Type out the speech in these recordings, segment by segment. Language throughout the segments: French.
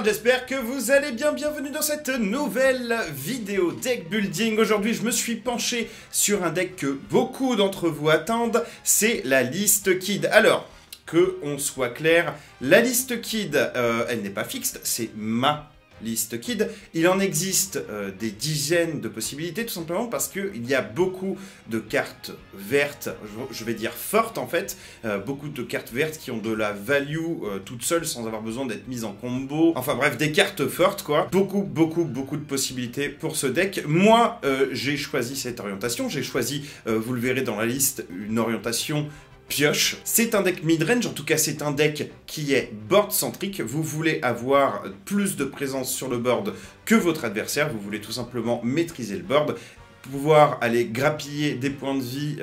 j'espère que vous allez bien, bienvenue dans cette nouvelle vidéo deck building. Aujourd'hui, je me suis penché sur un deck que beaucoup d'entre vous attendent, c'est la liste Kid. Alors, que on soit clair, la liste Kid, elle n'est pas fixe, c'est ma liste Kid. Il en existe des dizaines de possibilités, tout simplement parce qu'il y a beaucoup de cartes vertes, je vais dire fortes en fait, beaucoup de cartes vertes qui ont de la value toutes seules sans avoir besoin d'être mises en combo. Enfin bref, des cartes fortes quoi. Beaucoup de possibilités pour ce deck. Moi, j'ai choisi cette orientation. J'ai choisi, vous le verrez dans la liste, une orientation pioche. C'est un deck mid-range, en tout cas c'est un deck qui est board-centrique. Vous voulez avoir plus de présence sur le board que votre adversaire, vous voulez tout simplement maîtriser le board, pouvoir aller grappiller des points de vie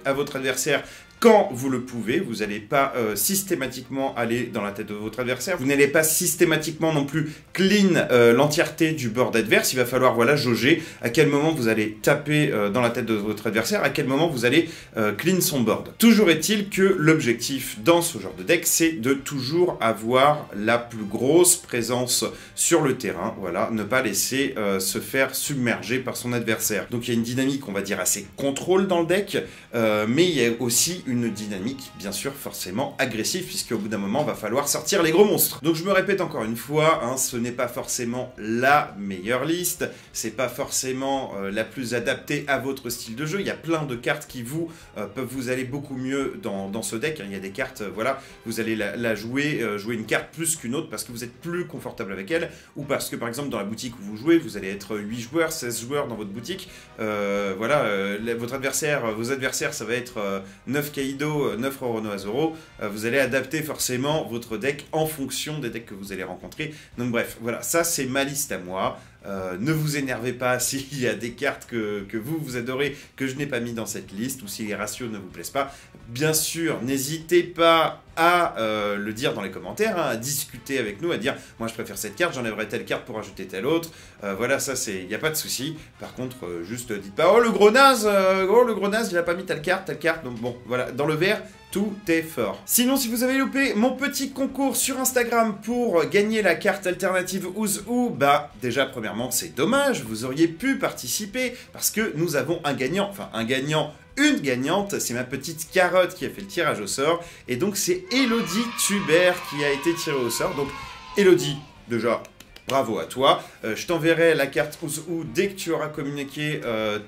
à votre adversaire quand vous le pouvez. Vous n'allez pas systématiquement aller dans la tête de votre adversaire. Vous n'allez pas systématiquement non plus clean l'entièreté du board adverse. Il va falloir voilà, jauger à quel moment vous allez taper dans la tête de votre adversaire, à quel moment vous allez clean son board. Toujours est-il que l'objectif dans ce genre de deck, c'est de toujours avoir la plus grosse présence sur le terrain. Voilà, ne pas laisser se faire submerger par son adversaire. Donc il y a une dynamique, on va dire, assez contrôle dans le deck, mais il y a aussi une dynamique, bien sûr, forcément agressive, puisqu'au bout d'un moment, va falloir sortir les gros monstres. Donc je me répète encore une fois, hein, ce n'est pas forcément la meilleure liste, c'est pas forcément la plus adaptée à votre style de jeu. Il y a plein de cartes qui peuvent vous aller beaucoup mieux dans ce deck. Hein. Il y a des cartes, voilà, vous allez la jouer une carte plus qu'une autre parce que vous êtes plus confortable avec elle, ou parce que par exemple dans la boutique où vous jouez, vous allez être 8 joueurs, 16 joueurs dans votre boutique. Voilà, vos adversaires, ça va être 9 Kaido, 9 Roronoa-Zoro, vous allez adapter forcément votre deck en fonction des decks que vous allez rencontrer. Donc bref, voilà, ça c'est ma liste à moi. Ne vous énervez pas s'il y a des cartes que vous adorez, que je n'ai pas mis dans cette liste, ou si les ratios ne vous plaisent pas. Bien sûr, n'hésitez pas à le dire dans les commentaires, hein, à discuter avec nous, à dire « moi je préfère cette carte, j'enlèverai telle carte pour ajouter telle autre ». Voilà, ça il n'y a pas de souci. Par contre, juste dites pas « oh le gros naze, il a pas mis telle carte ». Donc bon, voilà, dans le vert, tout est fort. Sinon, si vous avez loupé mon petit concours sur Instagram pour gagner la carte alternative Who's Who, bah déjà premièrement c'est dommage, vous auriez pu participer parce que nous avons un gagnant, enfin un gagnant, une gagnante, c'est ma petite carotte qui a fait le tirage au sort, et donc c'est Elodie Tuber qui a été tirée au sort. Donc Elodie, déjà, bravo à toi. Je t'enverrai la carte Who's Who dès que tu auras communiqué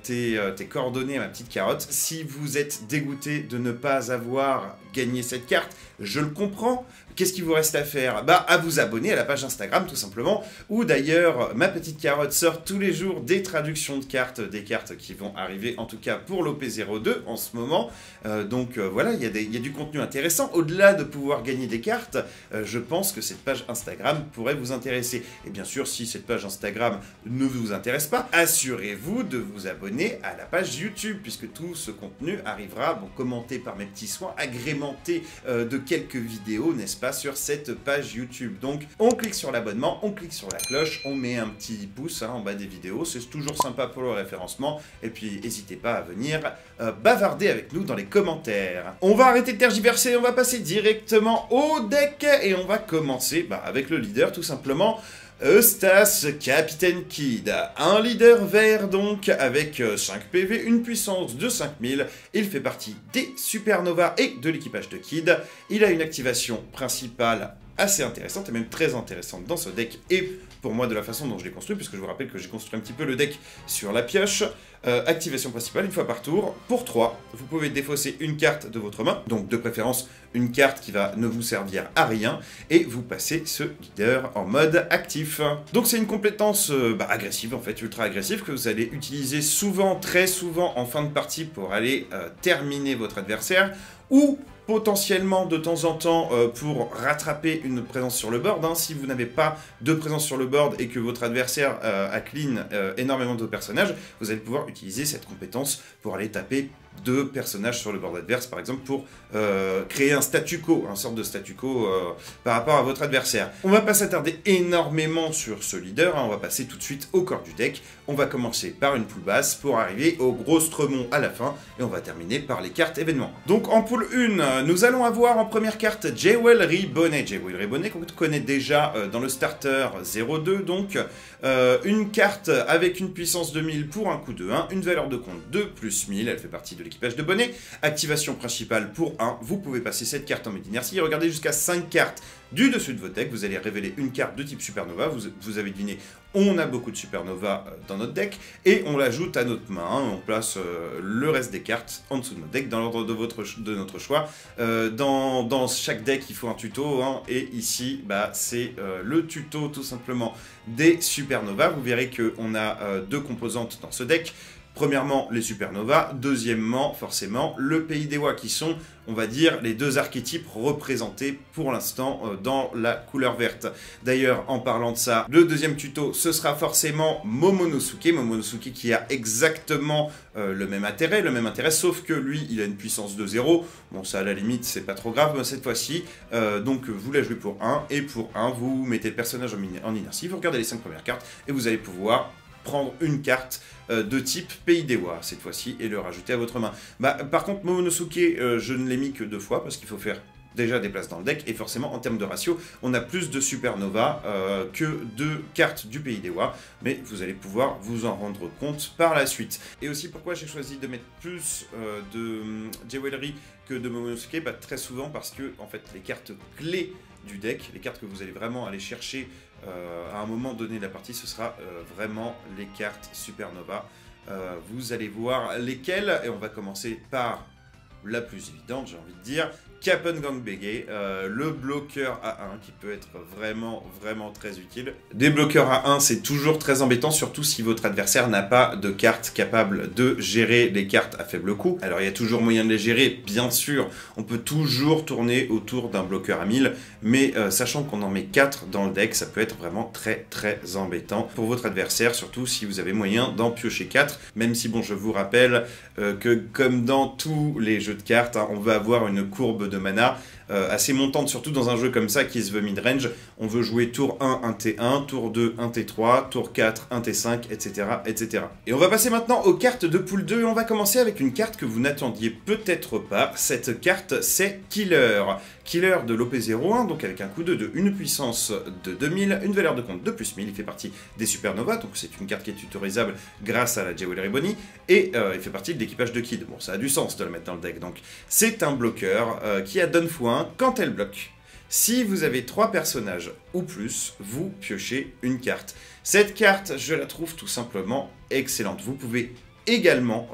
tes coordonnées à ma petite carotte. Si vous êtes dégoûté de ne pas avoir gagné cette carte, je le comprends. Qu'est-ce qu'il vous reste à faire? Bah, à vous abonner à la page Instagram, tout simplement, où d'ailleurs, ma petite carotte sort tous les jours des traductions de cartes, des cartes qui vont arriver, en tout cas pour l'OP02 en ce moment. Donc voilà, il y a du contenu intéressant. Au-delà de pouvoir gagner des cartes, je pense que cette page Instagram pourrait vous intéresser. Et bien sûr, si cette page Instagram ne vous intéresse pas, assurez-vous de vous abonner à la page YouTube, puisque tout ce contenu arrivera, bon, commenté par mes petits soins, agrémenté de quelques vidéos, n'est-ce pas, sur cette page YouTube. Donc on clique sur l'abonnement, on clique sur la cloche, on met un petit pouce en bas des vidéos, c'est toujours sympa pour le référencement, et puis n'hésitez pas à venir bavarder avec nous dans les commentaires. On va arrêter de tergiverser, on va passer directement au deck, et on va commencer avec le leader tout simplement. Eustace Capitaine Kid, un leader vert donc avec 5 PV, une puissance de 5000, il fait partie des Supernova et de l'équipage de Kid. Il a une activation principale assez intéressante et même très intéressante dans ce deck, et pour moi de la façon dont je l'ai construit, puisque je vous rappelle que j'ai construit un petit peu le deck sur la pioche. Activation principale, une fois par tour, pour 3, vous pouvez défausser une carte de votre main, donc de préférence une carte qui va ne vous servir à rien, et vous passez ce leader en mode actif. Donc c'est une compétence agressive, en fait, ultra agressive, que vous allez utiliser souvent, très souvent en fin de partie pour aller terminer votre adversaire, ou potentiellement de temps en temps pour rattraper une présence sur le board. Hein. Si vous n'avez pas de présence sur le board et que votre adversaire a clean énormément de personnages, vous allez pouvoir utiliser cette compétence pour aller taper 2 personnages sur le board adverse, par exemple, pour créer un statu quo, une sorte de statu quo par rapport à votre adversaire. On va pas s'attarder énormément sur ce leader, hein, on va passer tout de suite au corps du deck. On va commencer par une pool basse pour arriver au gros stremon à la fin, et on va terminer par les cartes événements. Donc en pool 1, Nous allons avoir en première carte Jewelry Bonnet. Jewelry Bonnet qu'on connaît déjà dans le starter 0-2, donc une carte avec une puissance de 1000 pour un coût de 1, une valeur de compte de plus 1000, elle fait partie de l'équipage de Bonnet. Activation principale pour 1, vous pouvez passer cette carte en mode inertie et regarder jusqu'à 5 cartes du dessus de votre deck. Vous allez révéler une carte de type Supernova, vous avez deviné, on a beaucoup de Supernova dans notre deck, et on l'ajoute à notre main, on place le reste des cartes en dessous de notre deck, dans l'ordre de notre choix. Dans chaque deck, il faut un tuto, hein, et ici, bah, c'est le tuto tout simplement des Supernova. Vous verrez qu'on a deux composantes dans ce deck. Premièrement, les Supernova. Deuxièmement, forcément, le Pays des Wa, qui sont, on va dire, les deux archétypes représentés pour l'instant dans la couleur verte. D'ailleurs, en parlant de ça, le deuxième tuto, ce sera forcément Momonosuke. Momonosuke qui a exactement le même intérêt, sauf que lui, il a une puissance de 0. Bon, ça, à la limite, c'est pas trop grave cette fois-ci. Donc, vous la jouez pour 1, et pour 1, vous mettez le personnage en inertie, vous regardez les 5 premières cartes, et vous allez pouvoir prendre une carte de type Pays des Wa cette fois-ci et le rajouter à votre main. Par contre, Momonosuke, je ne l'ai mis que 2 fois parce qu'il faut faire déjà des places dans le deck, et forcément en termes de ratio, on a plus de Supernova que de cartes du Pays des Wa, mais vous allez pouvoir vous en rendre compte par la suite. Et aussi, pourquoi j'ai choisi de mettre plus de Jewelry que de Momonosuke, très souvent parce que en fait les cartes clés du deck, les cartes que vous allez vraiment aller chercher à un moment donné de la partie, ce sera vraiment les cartes Supernova. Vous allez voir lesquelles, et on va commencer par la plus évidente, j'ai envie de dire, Kappen Gangbege, le bloqueur A1 qui peut être vraiment très utile. Des bloqueurs A1, c'est toujours très embêtant, surtout si votre adversaire n'a pas de carte capable de gérer les cartes à faible coût. Alors il y a toujours moyen de les gérer, bien sûr, on peut toujours tourner autour d'un bloqueur à 1000, mais sachant qu'on en met 4 dans le deck, ça peut être vraiment très embêtant pour votre adversaire, surtout si vous avez moyen d'en piocher 4, même si bon, je vous rappelle que comme dans tous les jeux de cartes, hein, on va avoir une courbe de mana assez montante, surtout dans un jeu comme ça qui se veut mid-range. On veut jouer tour 1, 1 T1, tour 2, 1 T3, tour 4, 1 T5, etc. etc. Et on va passer maintenant aux cartes de pool 2, et on va commencer avec une carte que vous n'attendiez peut-être pas. Cette carte, c'est Killer. Killer de l'OP01, donc avec un coût de 2, une puissance de 2000, une valeur de compte de plus 1000, il fait partie des Supernova, donc c'est une carte qui est tutorisable grâce à la Jewelry Bonnie, et il fait partie de l'équipage de Kid. Bon, ça a du sens de le mettre dans le deck, donc c'est un bloqueur qui a donne x1 quand elle bloque. Si vous avez 3 personnages ou plus, vous piochez une carte. Cette carte, je la trouve tout simplement excellente. Vous pouvez également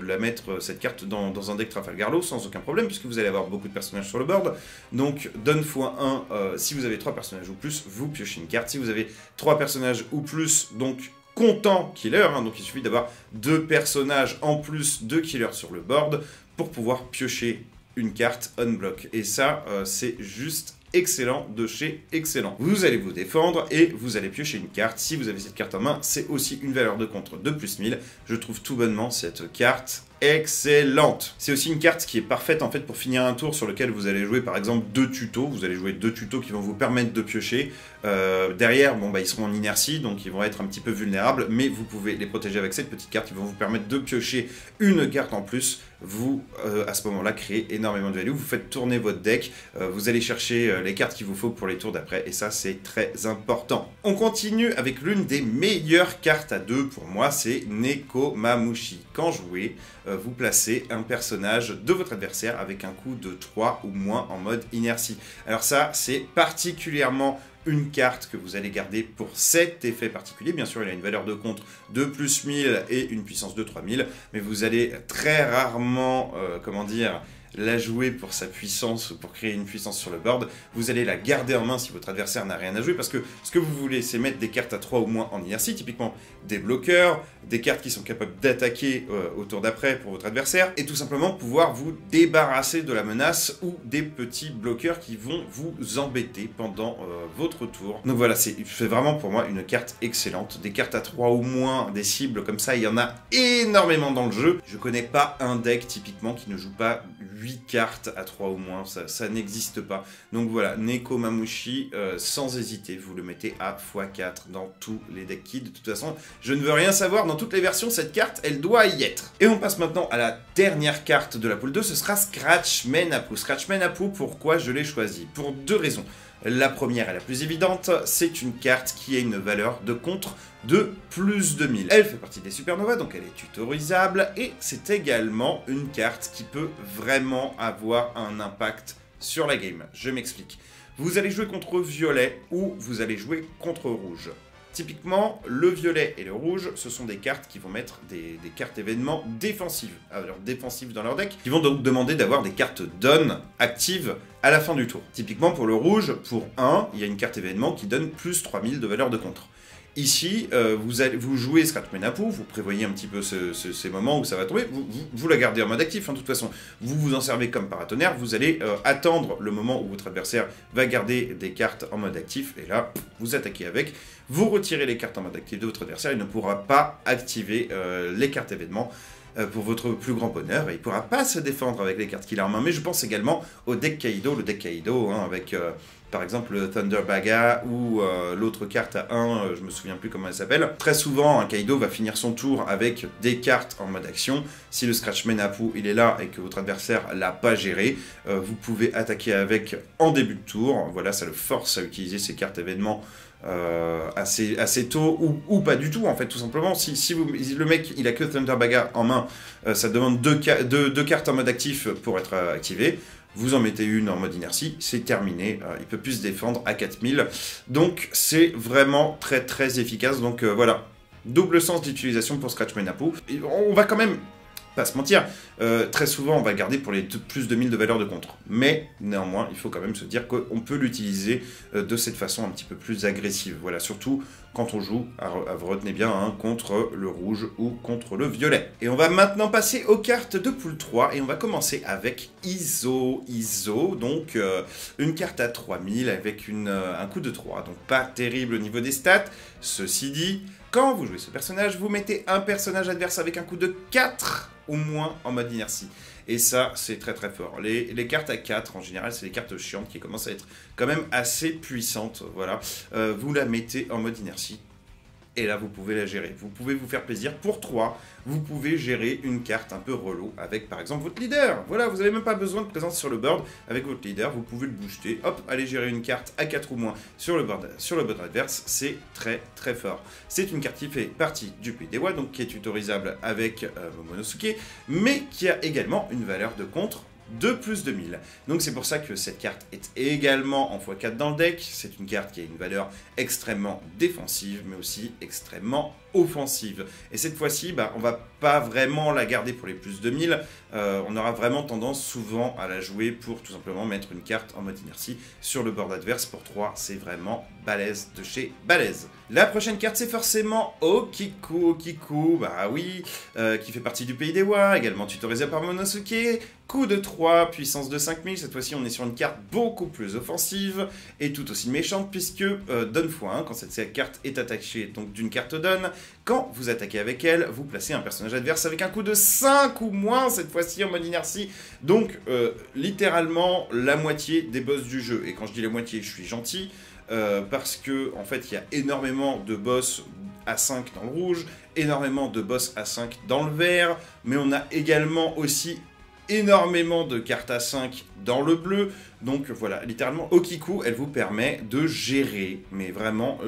la mettre, cette carte, dans un deck Trafalgar Law sans aucun problème, puisque vous allez avoir beaucoup de personnages sur le board. Donc, donne x1, si vous avez 3 personnages ou plus, vous piochez une carte. Si vous avez 3 personnages ou plus, donc comptant Killer, hein, donc il suffit d'avoir 2 personnages en plus de Killer sur le board pour pouvoir piocher une carte unblock. Et ça, c'est juste excellent de chez excellent. Vous allez vous défendre et vous allez piocher une carte. Si vous avez cette carte en main, c'est aussi une valeur de contre de plus 1000. Je trouve tout bonnement cette carte excellente. C'est aussi une carte qui est parfaite en fait pour finir un tour sur lequel vous allez jouer par exemple 2 tutos. Vous allez jouer 2 tutos qui vont vous permettre de piocher. Derrière, bon, ils seront en inertie, donc ils vont être un petit peu vulnérables, mais vous pouvez les protéger avec cette petite carte qui vont vous permettre de piocher une carte en plus. Vous, à ce moment-là, créez énormément de value. Vous faites tourner votre deck, vous allez chercher les cartes qu'il vous faut pour les tours d'après, et ça, c'est très important. On continue avec l'une des meilleures cartes à 2 pour moi, c'est Nekomamushi. Quand jouez, vous placez un personnage de votre adversaire avec un coût de 3 ou moins en mode inertie. Alors ça, c'est particulièrement une carte que vous allez garder pour cet effet particulier. Bien sûr, il a une valeur de contre de plus 1000 et une puissance de 3000, mais vous allez très rarement, la jouer pour sa puissance, pour créer une puissance sur le board. Vous allez la garder en main si votre adversaire n'a rien à jouer, parce que ce que vous voulez, c'est mettre des cartes à 3 ou moins en inertie, typiquement des bloqueurs, des cartes qui sont capables d'attaquer au tour d'après pour votre adversaire, et tout simplement pouvoir vous débarrasser de la menace ou des petits bloqueurs qui vont vous embêter pendant votre tour. Donc voilà, c'est vraiment pour moi une carte excellente. Des cartes à 3 ou moins, des cibles comme ça, il y en a énormément dans le jeu. Je connais pas un deck typiquement qui ne joue pas 8 cartes à 3 ou moins, ça n'existe pas. Donc voilà, Nekomamushi, sans hésiter, vous le mettez à x4 dans tous les decks Kid. De toute façon, je ne veux rien savoir, dans toutes les versions, cette carte, elle doit y être. Et on passe maintenant à la dernière carte de la poule 2, ce sera Scratchman Apu. Scratchman Apu, pourquoi je l'ai choisi? Pour deux raisons. La première et la plus évidente, c'est une carte qui a une valeur de contre de plus 2000. Elle fait partie des supernovas, donc elle est tutorisable, et c'est également une carte qui peut vraiment avoir un impact sur la game. Je m'explique. Vous allez jouer contre violet ou vous allez jouer contre rouge. Typiquement, le violet et le rouge, ce sont des cartes qui vont mettre des cartes événements défensives, alors défensives dans leur deck, qui vont donc demander d'avoir des cartes don actives à la fin du tour. Typiquement pour le rouge, pour 1, il y a une carte événement qui donne plus 3000 de valeur de contre. Ici, vous jouez Scratchman Apu, vous prévoyez un petit peu ces moments où ça va tomber, vous la gardez en mode actif, hein, de toute façon. Vous vous en servez comme paratonnerre, vous allez attendre le moment où votre adversaire va garder des cartes en mode actif, et là, vous attaquez avec, vous retirez les cartes en mode actif de votre adversaire, il ne pourra pas activer les cartes événements pour votre plus grand bonheur, et il ne pourra pas se défendre avec les cartes qu'il a en main. Mais je pense également au deck Kaido, le deck Kaido, hein, avec par exemple le Thunder Baga ou l'autre carte à 1, je me souviens plus comment elle s'appelle. Très souvent, un Kaido va finir son tour avec des cartes en mode action. Si le Scratchman Apu il est là et que votre adversaire l'a pas géré, vous pouvez attaquer avec en début de tour. Voilà, ça le force à utiliser ces cartes événements assez tôt ou pas du tout en fait, tout simplement. Si le mec il a que Thunder Baga en main, ça demande deux cartes en mode actif pour être activé. Vous en mettez une en mode inertie, c'est terminé, il peut plus se défendre à 4000. Donc c'est vraiment très très efficace. Donc voilà, double sens d'utilisation pour Scratchman Apu. On va quand même pas se mentir, très souvent on va le garder pour les plus de 1000 de valeur de contre. Mais néanmoins, il faut quand même se dire qu'on peut l'utiliser de cette façon un petit peu plus agressive. Voilà, surtout quand on joue, retenez bien, hein, contre le rouge ou contre le violet. Et on va maintenant passer aux cartes de pool 3 et on va commencer avec Iso. Iso, donc une carte à 3000 avec un coût de 3, donc pas terrible au niveau des stats. Ceci dit, quand vous jouez ce personnage, vous mettez un personnage adverse avec un coût de 4 ou moins en mode inertie. Et ça, c'est très très fort. Les cartes à 4, en général, c'est des cartes chiantes qui commencent à être quand même assez puissantes. Voilà. Vous la mettez en mode inertie. Et là, vous pouvez la gérer. Vous pouvez vous faire plaisir. Pour 3, vous pouvez gérer une carte un peu relou avec, par exemple, votre leader. Voilà, vous n'avez même pas besoin de présence sur le board avec votre leader. Vous pouvez le booster. Hop, allez gérer une carte à 4 ou moins sur le board adverse. C'est très, très fort. C'est une carte qui fait partie du Puits des Wa, donc qui est tutorisable avec Momonosuke, mais qui a également une valeur de contre de plus de 1000. Donc c'est pour ça que cette carte est également en x4 dans le deck. C'est une carte qui a une valeur extrêmement défensive, mais aussi extrêmement offensive. Et cette fois-ci, on va pas vraiment la garder pour les plus de 1000. On aura vraiment tendance souvent à la jouer pour tout simplement mettre une carte en mode inertie sur le board adverse. Pour 3, c'est vraiment balèze de chez balèze. La prochaine carte, c'est forcément Okiku. Okiku, bah oui, qui fait partie du Pays des Wa, également tutorisé par Momonosuke. Coût de 3, puissance de 5000. Cette fois-ci, on est sur une carte beaucoup plus offensive et tout aussi méchante, puisque donne x1, quand cette carte est attachée donc d'une carte donne, quand vous attaquez avec elle, vous placez un personnage adverse avec un coût de 5 ou moins, cette fois-ci en mode inertie. Donc, littéralement, la moitié des boss du jeu. Et quand je dis la moitié, je suis gentil, parce que en fait, il y a énormément de boss à 5 dans le rouge, énormément de boss à 5 dans le vert, mais on a également aussi énormément de cartes à 5 dans le bleu. Donc voilà, littéralement, Okiku, elle vous permet de gérer, mais vraiment,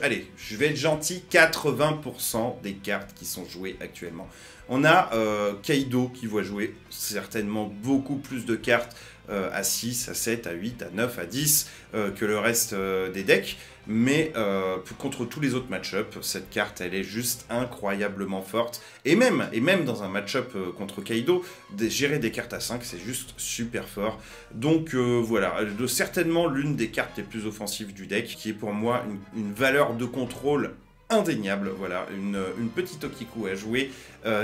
allez, je vais être gentil, 80% des cartes qui sont jouées actuellement. On a Kaido qui va jouer certainement beaucoup plus de cartes à 6, à 7, à 8, à 9, à 10 que le reste des decks. Mais contre tous les autres match-up, cette carte, elle est juste incroyablement forte. Et même dans un match-up contre Kaido, gérer des cartes à 5, c'est juste super fort. Donc voilà, certainement l'une des cartes les plus offensives du deck, qui est pour moi une valeur de contrôle indéniable. Voilà, une petite Okiku à jouer.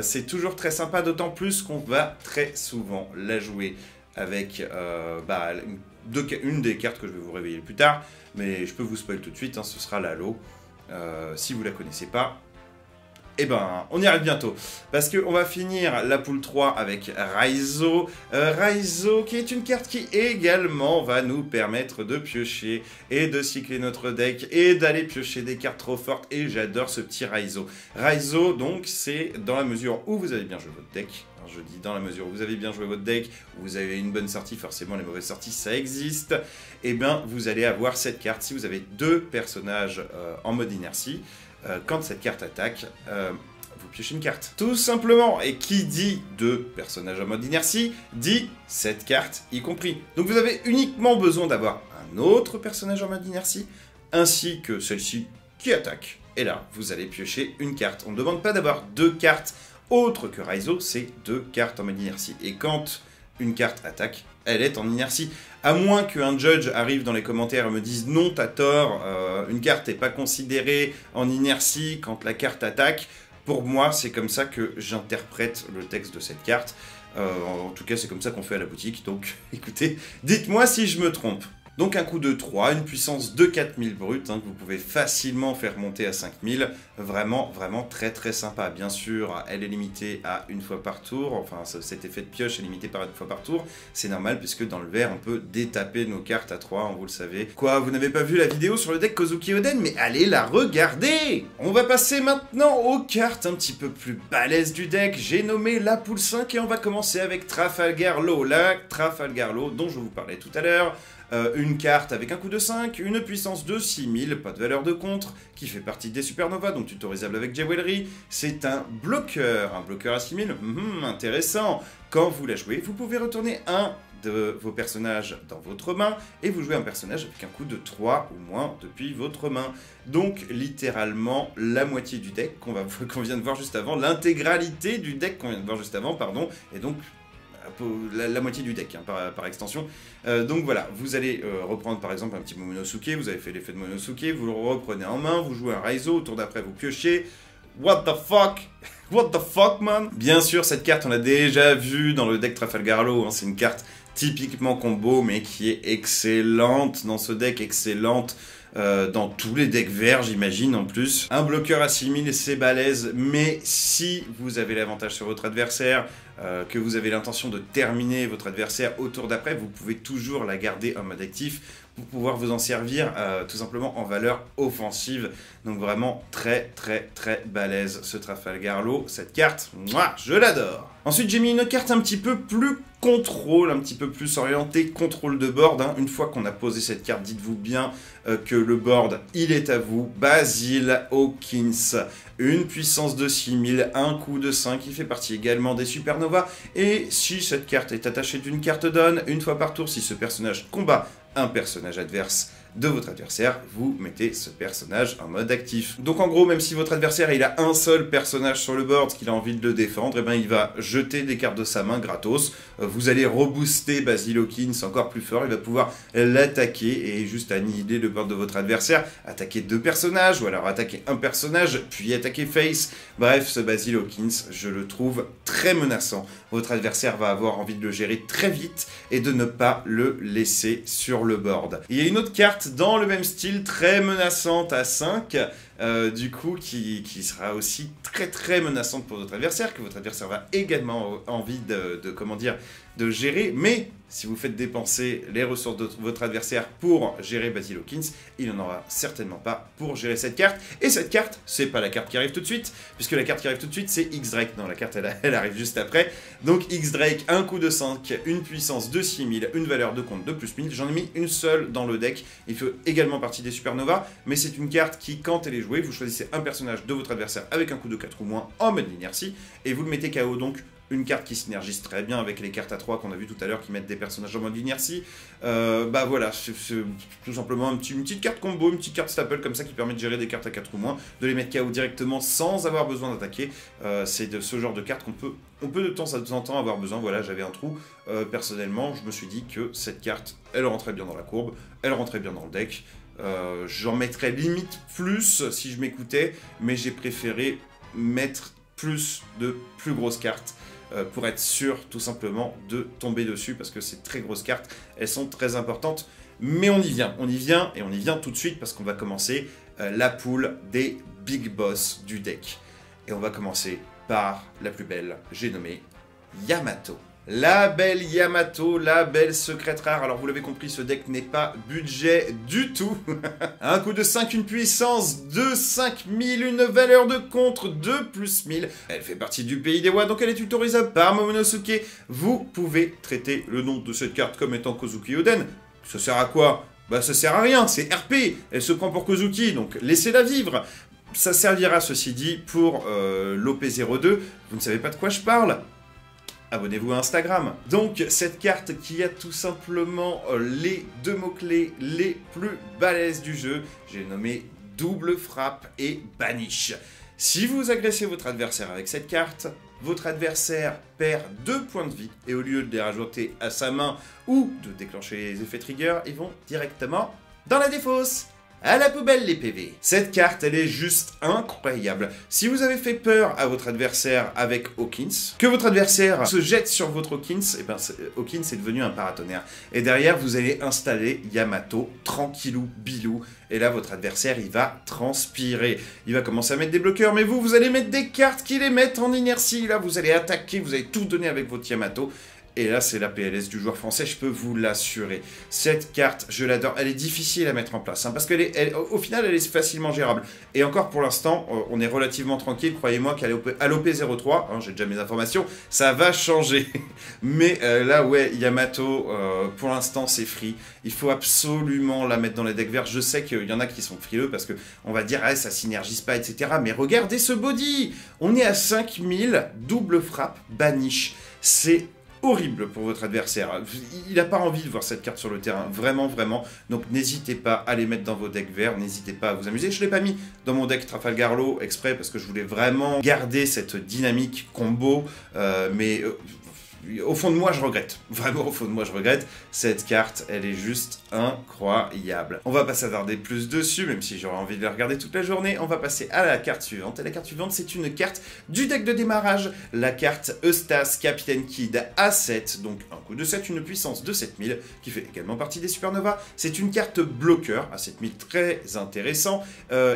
C'est toujours très sympa, d'autant plus qu'on va très souvent la jouer avec une des cartes que je vais vous révéler plus tard, mais je peux vous spoiler tout de suite, hein, ce sera la Lo. Si vous la connaissez pas, Eh ben, on y arrive bientôt, parce qu'on va finir la poule 3 avec Raizo. Raizo, qui est une carte qui également va nous permettre de piocher et de cycler notre deck et d'aller piocher des cartes trop fortes. Et j'adore ce petit Raizo. Raizo, donc, c'est dans la mesure où vous avez bien joué votre deck. Alors, je dis dans la mesure où vous avez bien joué votre deck, où vous avez une bonne sortie, forcément les mauvaises sorties, ça existe. Et bien, vous allez avoir cette carte si vous avez deux personnages en mode inertie. Quand cette carte attaque, vous piochez une carte. Tout simplement. Et qui dit deux personnages en mode inertie, dit cette carte y compris. Donc vous avez uniquement besoin d'avoir un autre personnage en mode inertie, ainsi que celle-ci qui attaque. Et là, vous allez piocher une carte. On ne demande pas d'avoir deux cartes autres que Raizo, c'est deux cartes en mode inertie. Et quand une carte attaque, elle est en inertie. À moins qu'un judge arrive dans les commentaires et me dise non, t'as tort, une carte n'est pas considérée en inertie quand la carte attaque. Pour moi, c'est comme ça que j'interprète le texte de cette carte. En tout cas, c'est comme ça qu'on fait à la boutique. Donc, écoutez, dites-moi si je me trompe. Donc un coup de 3, une puissance de 4000 brut, que vous pouvez facilement faire monter à 5000. Vraiment, vraiment très très sympa. Bien sûr, elle est limitée à une fois par tour. Enfin, cet effet de pioche est limité par une fois par tour. C'est normal puisque dans le vert, on peut détaper nos cartes à 3, vous le savez. Quoi, vous n'avez pas vu la vidéo sur le deck Kozuki Oden? Mais allez la regarder! On va passer maintenant aux cartes un petit peu plus balèzes du deck. J'ai nommé la poule 5 et on va commencer avec Trafalgar Law. La Trafalgar Law dont je vous parlais tout à l'heure. Une carte avec un coup de 5, une puissance de 6000, pas de valeur de contre, qui fait partie des supernovas, donc tutorisable avec Jewelry. C'est un bloqueur à 6000, intéressant. Quand vous la jouez, vous pouvez retourner un de vos personnages dans votre main, et vous jouez un personnage avec un coup de 3 ou moins depuis votre main. Donc littéralement la moitié du deck qu'on vient de voir juste avant, l'intégralité du deck qu'on vient de voir juste avant, pardon, et donc la moitié du deck par extension. Donc voilà, vous allez reprendre par exemple un petit Momonosuke, vous avez fait l'effet de Momonosuke, vous le reprenez en main, vous jouez un Raizo, au tour d'après vous piochez. What the fuck? What the fuck, man? Bien sûr, cette carte on l'a déjà vue dans le deck Trafalgar Law, c'est une carte typiquement combo mais qui est excellente dans ce deck, excellente dans tous les decks verts, j'imagine, en plus. Un bloqueur à 6000, c'est balèze, mais si vous avez l'avantage sur votre adversaire, que vous avez l'intention de terminer votre adversaire au tour d'après, vous pouvez toujours la garder en mode actif pour pouvoir vous en servir tout simplement en valeur offensive. Donc vraiment très très très balèze ce Trafalgar Law. Cette carte, moi, je l'adore. Ensuite, j'ai mis une carte un petit peu plus contrôle, un petit peu plus orientée contrôle de board. Une fois qu'on a posé cette carte, dites-vous bien que le board, il est à vous. Basil Hawkins, une puissance de 6000, un coup de 5, il fait partie également des supernovas. Et si cette carte est attachée d'une carte donne, une fois par tour, si ce personnage combat un personnage adverse de votre adversaire, vous mettez ce personnage en mode actif. Donc en gros, même si votre adversaire il a un seul personnage sur le board qu'il a envie de le défendre, et ben il va jeter des cartes de sa main gratos. Vous allez rebooster Basil Hawkins encore plus fort, il va pouvoir l'attaquer et juste annihiler le board de votre adversaire, attaquer deux personnages ou alors attaquer un personnage puis attaquer face. Bref, ce Basil Hawkins, je le trouve très menaçant. Votre adversaire va avoir envie de le gérer très vite et de ne pas le laisser sur le board. Il y a une autre carte dans le même style, très menaçante à 5, du coup, qui sera aussi très très menaçante pour votre adversaire, que votre adversaire va également envie de gérer, mais si vous faites dépenser les ressources de votre adversaire pour gérer Basil Hawkins, il n'en aura certainement pas pour gérer cette carte. Et cette carte, c'est pas la carte qui arrive tout de suite, puisque la carte qui arrive tout de suite, c'est X-Drake. Non, la carte, elle arrive juste après. Donc X-Drake, un coup de 5, une puissance de 6000, une valeur de compte de plus 1000. J'en ai mis une seule dans le deck. Il fait également partie des supernovas, mais c'est une carte qui, quand elle est jouée, vous choisissez un personnage de votre adversaire avec un coup de 4 ou moins en mode inertie, et vous le mettez KO. Donc une carte qui synergise très bien avec les cartes à 3 qu'on a vu tout à l'heure qui mettent des personnages en mode inertie. Bah voilà, c'est tout simplement une petite carte combo, une petite carte staple comme ça qui permet de gérer des cartes à 4 ou moins, de les mettre KO directement sans avoir besoin d'attaquer. C'est de ce genre de carte on peut de temps en temps avoir besoin. Voilà, j'avais un trou. Personnellement, je me suis dit que cette carte, elle rentrait bien dans la courbe, elle rentrait bien dans le deck. J'en mettrais limite plus si je m'écoutais, mais j'ai préféré mettre plus de plus grosses cartes pour être sûr tout simplement de tomber dessus, parce que ces très grosses cartes, elles sont très importantes. Mais on y vient et on y vient tout de suite parce qu'on va commencer la poule des big boss du deck. Et on va commencer par la plus belle, j'ai nommé Yamato. La belle Yamato, la belle secrète rare. Alors vous l'avez compris, ce deck n'est pas budget du tout. Un coup de 5, une puissance de 5000, une valeur de contre de plus 1000. Elle fait partie du pays des Wa, donc elle est tutorisable par Momonosuke. Vous pouvez traiter le nom de cette carte comme étant Kozuki Oden. Ça sert à quoi? Bah ça sert à rien, c'est RP. Elle se prend pour Kozuki, donc laissez-la vivre. Ça servira, ceci dit, pour l'OP02. Vous ne savez pas de quoi je parle? Abonnez-vous à Instagram. Donc, cette carte qui a tout simplement les deux mots-clés les plus balèzes du jeu, j'ai nommé double frappe et banish. Si vous agressez votre adversaire avec cette carte, votre adversaire perd 2 points de vie, et au lieu de les rajouter à sa main ou de déclencher les effets trigger, ils vont directement dans la défausse. À la poubelle les PV. Cette carte, elle est juste incroyable. Si vous avez fait peur à votre adversaire avec Hawkins, que votre adversaire se jette sur votre Hawkins, et ben Hawkins est devenu un paratonnerre. Et derrière, vous allez installer Yamato, tranquillou, bilou. Et là, votre adversaire, il va transpirer. Il va commencer à mettre des bloqueurs, mais vous allez mettre des cartes qui les mettent en inertie. Là, vous allez attaquer, vous allez tout donner avec votre Yamato. Et là, c'est la PLS du joueur français, je peux vous l'assurer. Cette carte, je l'adore. Elle est difficile à mettre en place, hein, parce qu'au final, elle est facilement gérable. Et encore pour l'instant, on est relativement tranquille. Croyez-moi qu'à l'OP03, hein, j'ai déjà mes informations, ça va changer. Mais là, ouais, Yamato, pour l'instant, c'est free. Il faut absolument la mettre dans les decks verts. Je sais qu'il y en a qui sont frileux, parce qu'on va dire, ah, ça synergise pas, etc. Mais regardez ce body! On est à 5000, double frappe, banish. C'est horrible pour votre adversaire. Il n'a pas envie de voir cette carte sur le terrain. Vraiment, vraiment. Donc n'hésitez pas à les mettre dans vos decks verts. N'hésitez pas à vous amuser. Je ne l'ai pas mis dans mon deck Trafalgar Law exprès parce que je voulais vraiment garder cette dynamique combo. Mais au fond de moi, je regrette. Vraiment, au fond de moi, je regrette. Cette carte, elle est juste incroyable. On va pas s'attarder plus dessus, même si j'aurais envie de la regarder toute la journée. On va passer à la carte suivante. Et la carte suivante, c'est une carte du deck de démarrage. La carte Eustace Captain Kidd A7. Donc, un coup de 7, une puissance de 7000, qui fait également partie des Supernovas. C'est une carte bloqueur à 7000, très intéressant.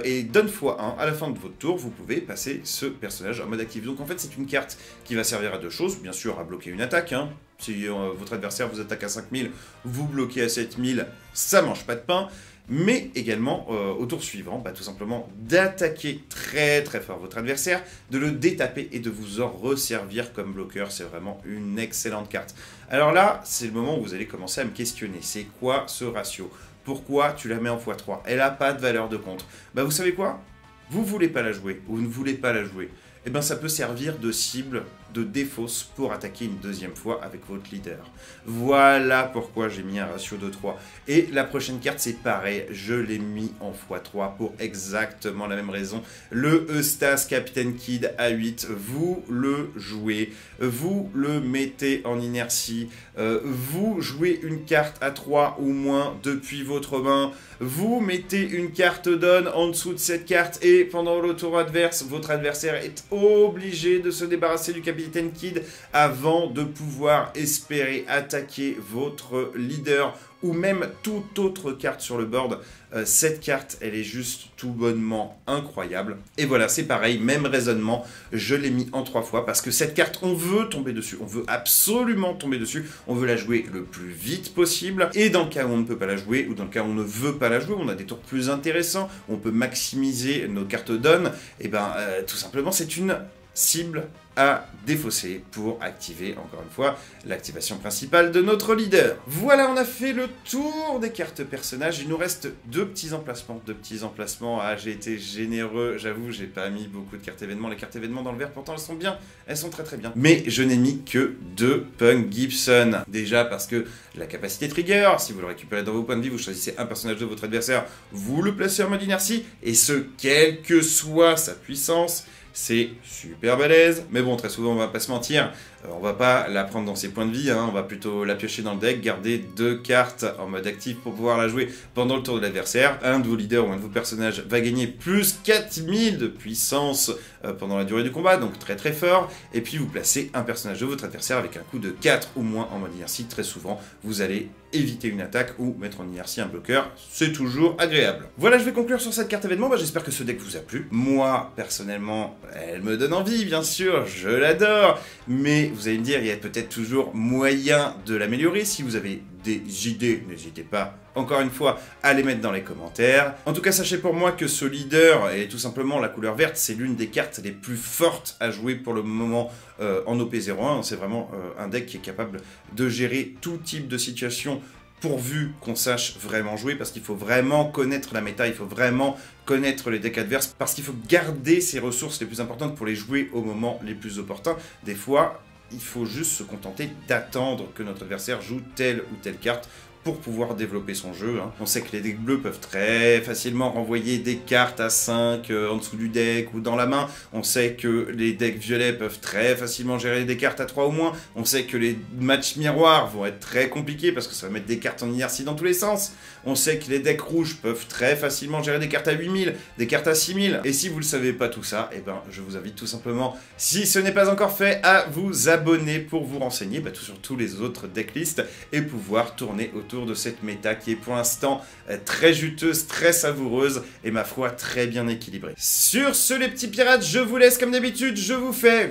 Et donne x1. À la fin de votre tour, vous pouvez passer ce personnage en mode actif. Donc, en fait, c'est une carte qui va servir à deux choses. Bien sûr, à bloquer une attaque, hein. Si votre adversaire vous attaque à 5000, vous bloquez à 7000, ça mange pas de pain. Mais également, au tour suivant, bah, tout simplement d'attaquer très très fort votre adversaire, de le détaper et de vous en resservir comme bloqueur. C'est vraiment une excellente carte. Alors là, c'est le moment où vous allez commencer à me questionner. C'est quoi ce ratio? Pourquoi tu la mets en x3? Elle n'a pas de valeur de contre. Bah vous savez quoi? Vous voulez pas la jouer, ou vous ne voulez pas la jouer. Eh bien ça peut servir de cible, de défausse pour attaquer une deuxième fois avec votre leader. Voilà pourquoi j'ai mis un ratio de 3. Et la prochaine carte, c'est pareil, je l'ai mis en x3 pour exactement la même raison. Le Eustace Captain Kidd A8, vous le jouez, vous le mettez en inertie, vous jouez une carte à 3 ou moins depuis votre main, vous mettez une carte donne en dessous de cette carte et pendant le tour adverse, votre adversaire est obligé de se débarrasser du Captain Kidd avant de pouvoir espérer attaquer votre leader ou même toute autre carte sur le board. Cette carte, elle est juste tout bonnement incroyable. Et voilà, c'est pareil, même raisonnement, je l'ai mis en 3 fois parce que cette carte, on veut tomber dessus, on veut absolument tomber dessus, on veut la jouer le plus vite possible. Et dans le cas où on ne peut pas la jouer, ou dans le cas où on ne veut pas la jouer, on a des tours plus intéressants, on peut maximiser nos cartes donne, et ben tout simplement, c'est une cible à défausser pour activer, encore une fois, l'activation principale de notre leader. Voilà, on a fait le tour des cartes personnages. Il nous reste deux petits emplacements. Ah, j'ai été généreux, j'avoue, j'ai pas mis beaucoup de cartes événements. Les cartes événements dans le vert, pourtant, elles sont bien, elles sont très très bien. Mais je n'ai mis que 2 Punk Gibson. Déjà parce que la capacité trigger, si vous le récupérez dans vos points de vie, vous choisissez un personnage de votre adversaire, vous le placez en mode inertie, et ce, quelle que soit sa puissance. C'est super balèze, mais bon, très souvent, on va pas se mentir, on va pas la prendre dans ses points de vie, hein, on va plutôt la piocher dans le deck, garder 2 cartes en mode actif pour pouvoir la jouer pendant le tour de l'adversaire. Un de vos leaders ou un de vos personnages va gagner plus 4000 de puissance pendant la durée du combat, donc très très fort. Et puis vous placez un personnage de votre adversaire avec un coup de 4 ou moins en mode inertie. Très souvent, vous allez éviter une attaque ou mettre en inertie un bloqueur, c'est toujours agréable. Voilà, je vais conclure sur cette carte événement. J'espère que ce deck vous a plu. Moi, personnellement, elle me donne envie, bien sûr, je l'adore. Mais vous allez me dire, il y a peut-être toujours moyen de l'améliorer. Si vous avez des idées, n'hésitez pas, encore une fois, à les mettre dans les commentaires. En tout cas, sachez pour moi que ce leader, et tout simplement la couleur verte, c'est l'une des cartes les plus fortes à jouer pour le moment en OP01. C'est vraiment un deck qui est capable de gérer tout type de situation, pourvu qu'on sache vraiment jouer, parce qu'il faut vraiment connaître la méta, il faut vraiment connaître les decks adverses, parce qu'il faut garder ses ressources les plus importantes pour les jouer au moment les plus opportuns. Des fois, il faut juste se contenter d'attendre que notre adversaire joue telle ou telle carte pour pouvoir développer son jeu. On sait que les decks bleus peuvent très facilement renvoyer des cartes à 5 en dessous du deck ou dans la main. On sait que les decks violets peuvent très facilement gérer des cartes à 3 ou moins. On sait que les matchs miroirs vont être très compliqués parce que ça va mettre des cartes en inertie dans tous les sens. On sait que les decks rouges peuvent très facilement gérer des cartes à 8000, des cartes à 6000. Et si vous ne le savez pas tout ça, eh ben, je vous invite tout simplement, si ce n'est pas encore fait, à vous abonner pour vous renseigner sur tous les autres decklists et pouvoir tourner autour de cette méta qui est pour l'instant très juteuse, très savoureuse et ma foi très bien équilibrée. Sur ce les petits pirates, je vous laisse comme d'habitude, je vous fais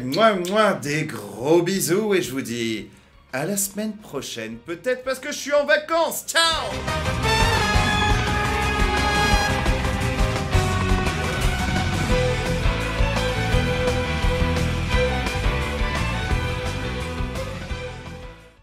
des gros bisous et je vous dis à la semaine prochaine, peut-être parce que je suis en vacances. Ciao!